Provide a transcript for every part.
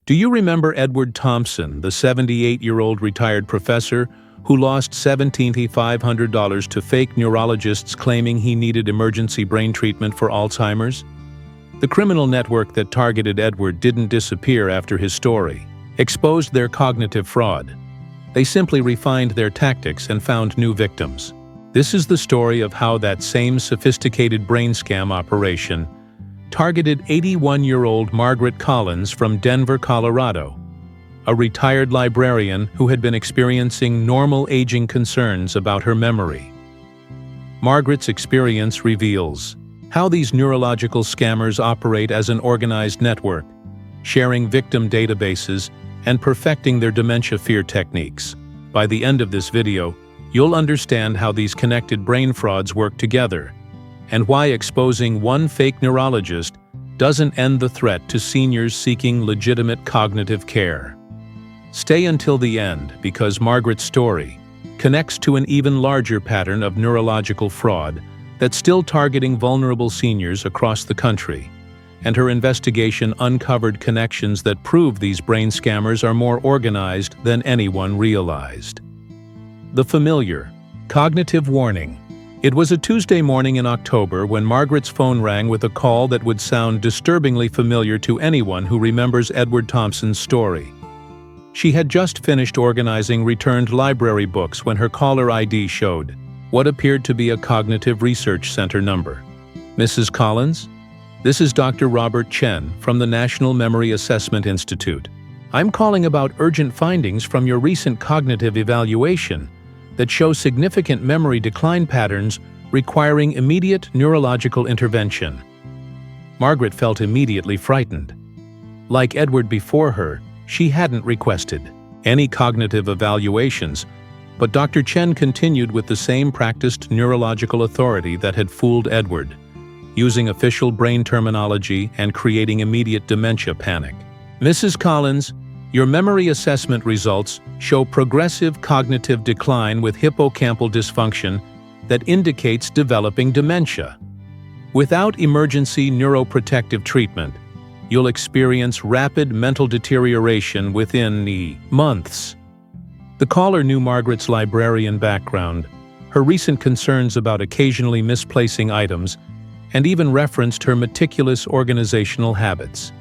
Do you remember Edward Thompson, the 78-year-old retired professor who lost $1,700 to fake neurologists claiming he needed emergency brain treatment for Alzheimer's? The criminal network that targeted Edward didn't disappear after his story, exposed their cognitive fraud. They simply refined their tactics and found new victims. This is the story of how that same sophisticated brain scam operation targeted 81-year-old Margaret Collins from Denver, Colorado, a retired librarian who had been experiencing normal aging concerns about her memory. Margaret's experience reveals how these neurological scammers operate as an organized network, sharing victim databases and perfecting their dementia fear techniques. By the end of this video, you'll understand how these connected brain frauds work together, and why exposing one fake neurologist doesn't end the threat to seniors seeking legitimate cognitive care. Stay until the end, because Margaret's story connects to an even larger pattern of neurological fraud that's still targeting vulnerable seniors across the country, and her investigation uncovered connections that prove these brain scammers are more organized than anyone realized. The familiar cognitive warning. It was a Tuesday morning in October when Margaret's phone rang with a call that would sound disturbingly familiar to anyone who remembers Edward Thompson's story. She had just finished organizing returned library books when her caller ID showed what appeared to be a cognitive research center number. Mrs. Collins? This is Dr. Robert Chen from the National Memory Assessment Institute. I'm calling about urgent findings from your recent cognitive evaluation that show significant memory decline patterns requiring immediate neurological intervention. Margaret felt immediately frightened. Like Edward before her, she hadn't requested any cognitive evaluations, but Dr. Chen continued with the same practiced neurological authority that had fooled Edward, using official brain terminology and creating immediate dementia panic. Mrs. Collins, your memory assessment results show progressive cognitive decline with hippocampal dysfunction that indicates developing dementia. Without emergency neuroprotective treatment, you'll experience rapid mental deterioration within months. The caller knew Margaret's librarian background, her recent concerns about occasionally misplacing items, and even referenced her meticulous organizational habits.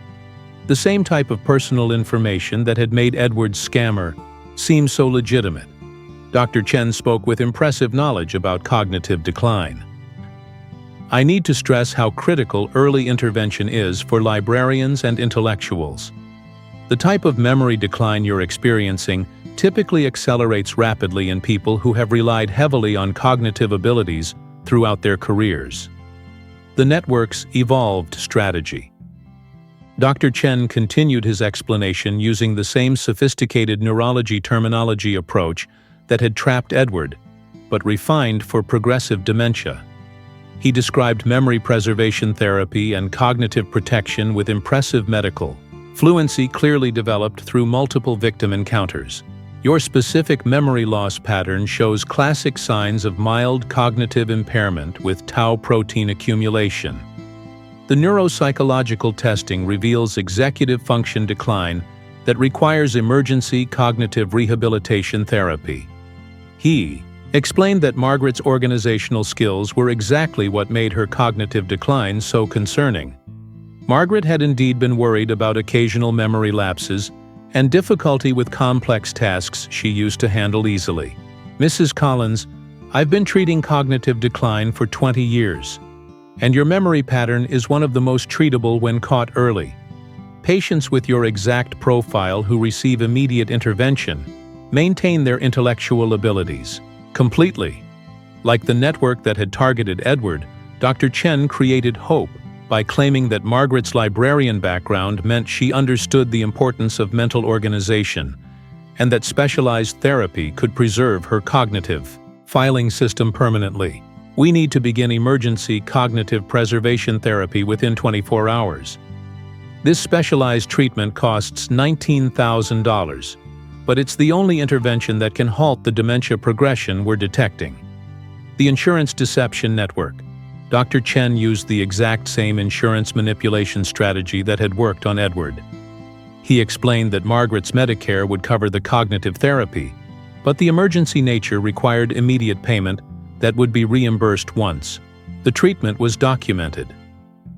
The same type of personal information that had made Edward's scammer seem so legitimate. Dr. Chen spoke with impressive knowledge about cognitive decline. I need to stress how critical early intervention is for librarians and intellectuals. The type of memory decline you're experiencing typically accelerates rapidly in people who have relied heavily on cognitive abilities throughout their careers. The network's evolved strategy. Dr. Chen continued his explanation using the same sophisticated neurology terminology approach that had trapped Edward, but refined for progressive dementia. He described memory preservation therapy and cognitive protection with impressive medical fluency clearly developed through multiple victim encounters. Your specific memory loss pattern shows classic signs of mild cognitive impairment with tau protein accumulation. The neuropsychological testing reveals executive function decline that requires emergency cognitive rehabilitation therapy. He explained that Margaret's organizational skills were exactly what made her cognitive decline so concerning. Margaret had indeed been worried about occasional memory lapses and difficulty with complex tasks she used to handle easily. Mrs. Collins, I've been treating cognitive decline for 20 years. And your memory pattern is one of the most treatable when caught early. Patients with your exact profile who receive immediate intervention maintain their intellectual abilities completely. Like the network that had targeted Edward, Dr. Chen created hope by claiming that Margaret's librarian background meant she understood the importance of mental organization and that specialized therapy could preserve her cognitive filing system permanently. We need to begin emergency cognitive preservation therapy within 24 hours. This specialized treatment costs $19,000, but it's the only intervention that can halt the dementia progression we're detecting. The Insurance Deception Network. Dr. Chen used the exact same insurance manipulation strategy that had worked on Edward. He explained that Margaret's Medicare would cover the cognitive therapy, but the emergency nature required immediate payment that would be reimbursed once. The treatment was documented.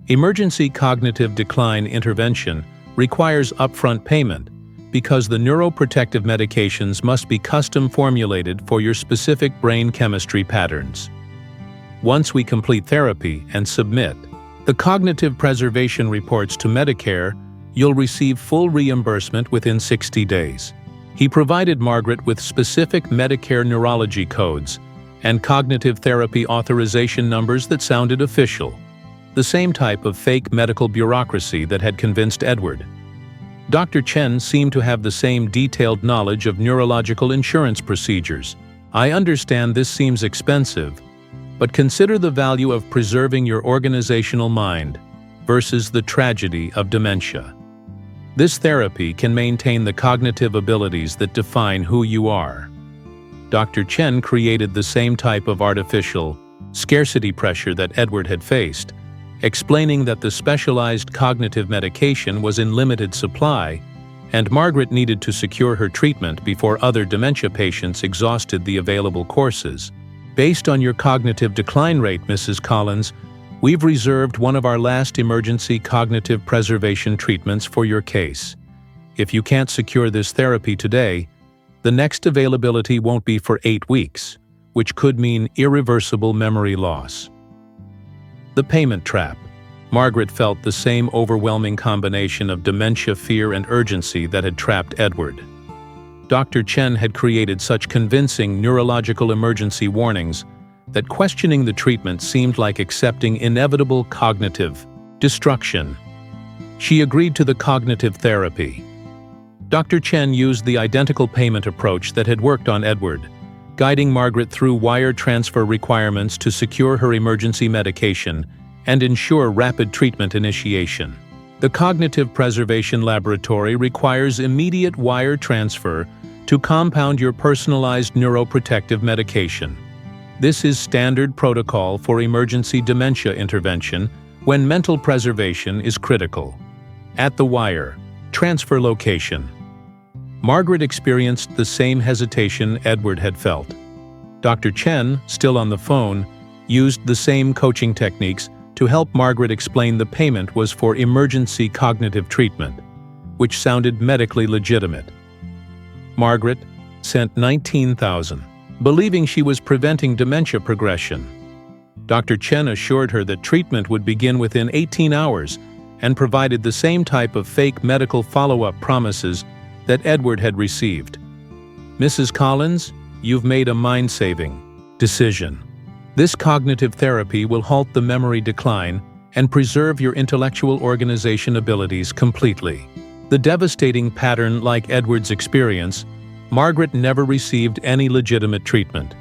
Emergency cognitive decline intervention requires upfront payment because the neuroprotective medications must be custom formulated for your specific brain chemistry patterns. Once we complete therapy and submit the cognitive preservation reports to Medicare, you'll receive full reimbursement within 60 days. He provided Margaret with specific Medicare neurology codes and cognitive therapy authorization numbers that sounded official, the same type of fake medical bureaucracy that had convinced Edward. Dr. Chen seemed to have the same detailed knowledge of neurological insurance procedures. I understand this seems expensive, but consider the value of preserving your organizational mind versus the tragedy of dementia. This therapy can maintain the cognitive abilities that define who you are. Dr. Chen created the same type of artificial scarcity pressure that Edward had faced, explaining that the specialized cognitive medication was in limited supply and Margaret needed to secure her treatment before other dementia patients exhausted the available courses. Based on your cognitive decline rate, Mrs. Collins, we've reserved one of our last emergency cognitive preservation treatments for your case. If you can't secure this therapy today, the next availability won't be for 8 weeks, which could mean irreversible memory loss. The payment trap. Margaret felt the same overwhelming combination of dementia fear and urgency that had trapped Edward. Dr. Chen had created such convincing neurological emergency warnings that questioning the treatment seemed like accepting inevitable cognitive destruction. She agreed to the cognitive therapy. Dr. Chen used the identical payment approach that had worked on Edward, guiding Margaret through wire transfer requirements to secure her emergency medication and ensure rapid treatment initiation. The Cognitive Preservation Laboratory requires immediate wire transfer to compound your personalized neuroprotective medication. This is standard protocol for emergency dementia intervention when mental preservation is critical. At the wire transfer location, Margaret experienced the same hesitation Edward had felt. Dr. Chen, still on the phone, used the same coaching techniques to help Margaret explain the payment was for emergency cognitive treatment, which sounded medically legitimate. Margaret sent $19,000, believing she was preventing dementia progression. Dr. Chen assured her that treatment would begin within 18 hours and provided the same type of fake medical follow-up promises that Edward had received. Mrs. Collins, you've made a mind-saving decision. This cognitive therapy will halt the memory decline and preserve your intellectual organization abilities completely. The devastating pattern like Edward's experience, Margaret never received any legitimate treatment.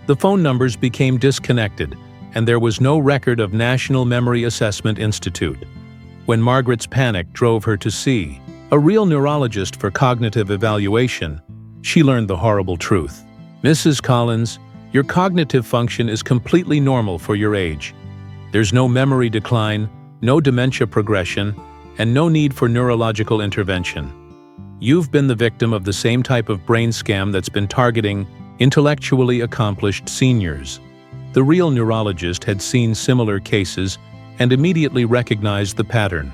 The phone numbers became disconnected, and there was no record of National Memory Assessment Institute. When Margaret's panic drove her to see a real neurologist for cognitive evaluation, she learned the horrible truth. Mrs. Collins, your cognitive function is completely normal for your age. There's no memory decline, no dementia progression, and no need for neurological intervention. You've been the victim of the same type of brain scam that's been targeting intellectually accomplished seniors. The real neurologist had seen similar cases and immediately recognized the pattern.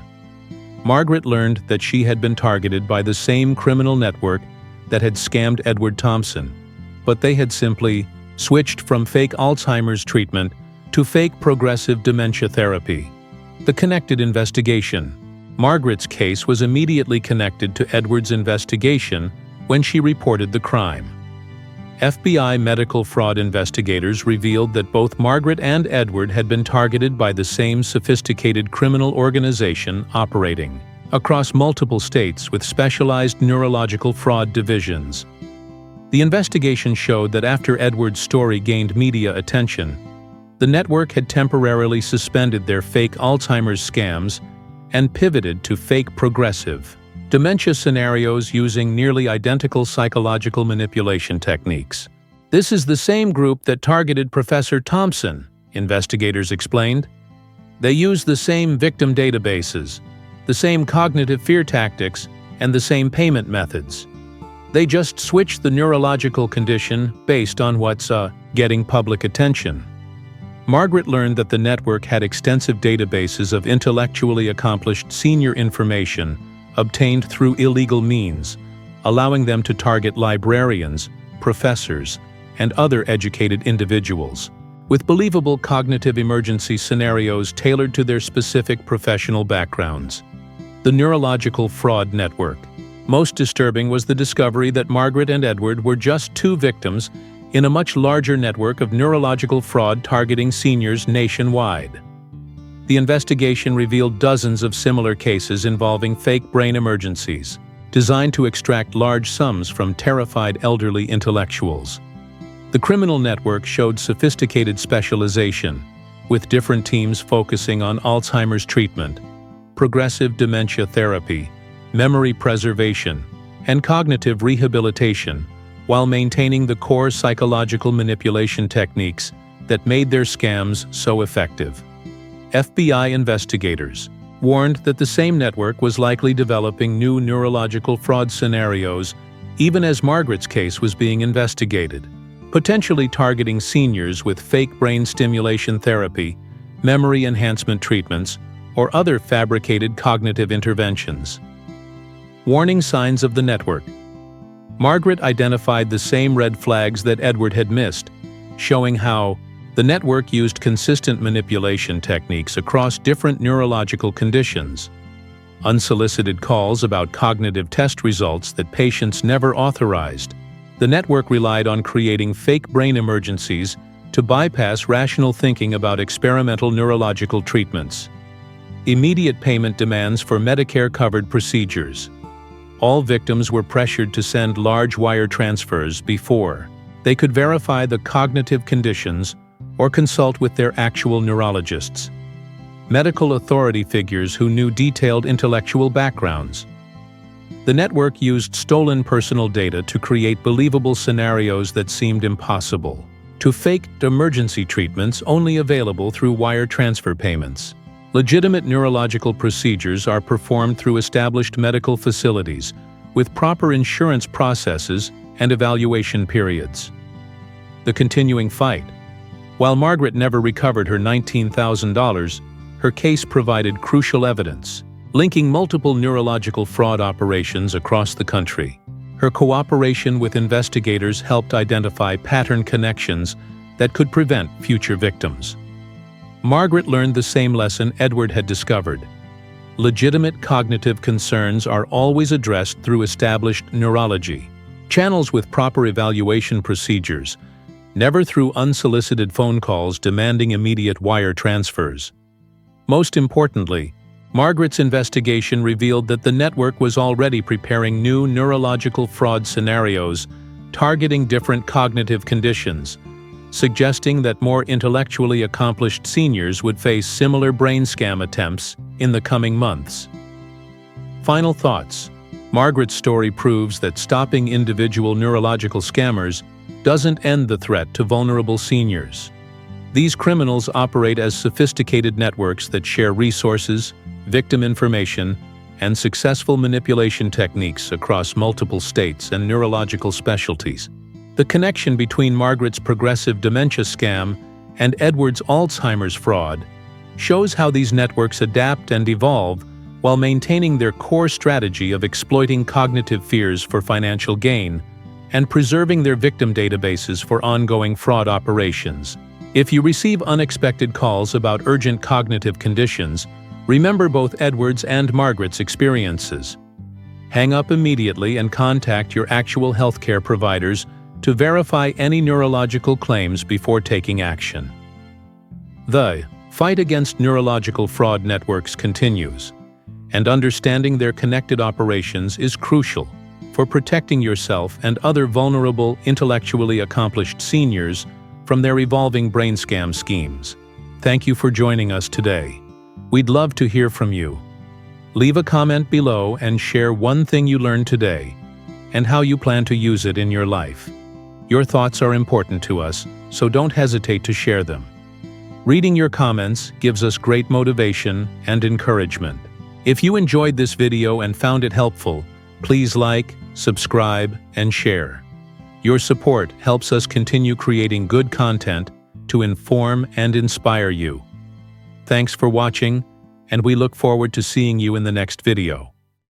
Margaret learned that she had been targeted by the same criminal network that had scammed Edward Thompson, but they had simply switched from fake Alzheimer's treatment to fake progressive dementia therapy. The connected investigation. Margaret's case was immediately connected to Edward's investigation when she reported the crime. FBI medical fraud investigators revealed that both Margaret and Edward had been targeted by the same sophisticated criminal organization operating across multiple states with specialized neurological fraud divisions. The investigation showed that after Edward's story gained media attention, the network had temporarily suspended their fake Alzheimer's scams and pivoted to fake progressive dementia scenarios using nearly identical psychological manipulation techniques. This is the same group that targeted Professor Thompson, investigators explained. They use the same victim databases, the same cognitive fear tactics, and the same payment methods. They just switched the neurological condition based on what's getting public attention. Margaret learned that the network had extensive databases of intellectually accomplished senior information obtained through illegal means, allowing them to target librarians, professors, and other educated individuals, with believable cognitive emergency scenarios tailored to their specific professional backgrounds. The neurological fraud network. Most disturbing was the discovery that Margaret and Edward were just two victims in a much larger network of neurological fraud targeting seniors nationwide. The investigation revealed dozens of similar cases involving fake brain emergencies, designed to extract large sums from terrified elderly intellectuals. The criminal network showed sophisticated specialization, with different teams focusing on Alzheimer's treatment, progressive dementia therapy, memory preservation, and cognitive rehabilitation, while maintaining the core psychological manipulation techniques that made their scams so effective. FBI investigators warned that the same network was likely developing new neurological fraud scenarios even as Margaret's case was being investigated, potentially targeting seniors with fake brain stimulation therapy, memory enhancement treatments, or other fabricated cognitive interventions. Warning signs of the network. Margaret identified the same red flags that Edward had missed, showing how the network used consistent manipulation techniques across different neurological conditions. Unsolicited calls about cognitive test results that patients never authorized. The network relied on creating fake brain emergencies to bypass rational thinking about experimental neurological treatments. Immediate payment demands for Medicare-covered procedures. All victims were pressured to send large wire transfers before they could verify the cognitive conditions or consult with their actual neurologists. Medical authority figures who knew detailed intellectual backgrounds. The network used stolen personal data to create believable scenarios that seemed impossible, to fake emergency treatments only available through wire transfer payments. Legitimate neurological procedures are performed through established medical facilities with proper insurance processes and evaluation periods. The continuing fight. While Margaret never recovered her $19,000, her case provided crucial evidence, linking multiple neurological fraud operations across the country. Her cooperation with investigators helped identify pattern connections that could prevent future victims. Margaret learned the same lesson Edward had discovered. Legitimate cognitive concerns are always addressed through established neurology channels with proper evaluation procedures, never through unsolicited phone calls demanding immediate wire transfers. Most importantly, Margaret's investigation revealed that the network was already preparing new neurological fraud scenarios targeting different cognitive conditions, suggesting that more intellectually accomplished seniors would face similar brain scam attempts in the coming months. Final thoughts. Margaret's story proves that stopping individual neurological scammers doesn't end the threat to vulnerable seniors. These criminals operate as sophisticated networks that share resources, victim information, and successful manipulation techniques across multiple states and neurological specialties. The connection between Margaret's progressive dementia scam and Edward's Alzheimer's fraud shows how these networks adapt and evolve while maintaining their core strategy of exploiting cognitive fears for financial gain and preserving their victim databases for ongoing fraud operations. If you receive unexpected calls about urgent cognitive conditions, remember both Edward's and Margaret's experiences. Hang up immediately and contact your actual healthcare providers to verify any neurological claims before taking action. The fight against neurological fraud networks continues, and understanding their connected operations is crucial for protecting yourself and other vulnerable, intellectually accomplished seniors from their evolving brain scam schemes. Thank you for joining us today. We'd love to hear from you. Leave a comment below and share one thing you learned today and how you plan to use it in your life. Your thoughts are important to us, so don't hesitate to share them. Reading your comments gives us great motivation and encouragement. If you enjoyed this video and found it helpful, Please like, subscribe, and share. Your support helps us continue creating good content to inform and inspire you. Thanks for watching, and we look forward to seeing you in the next video.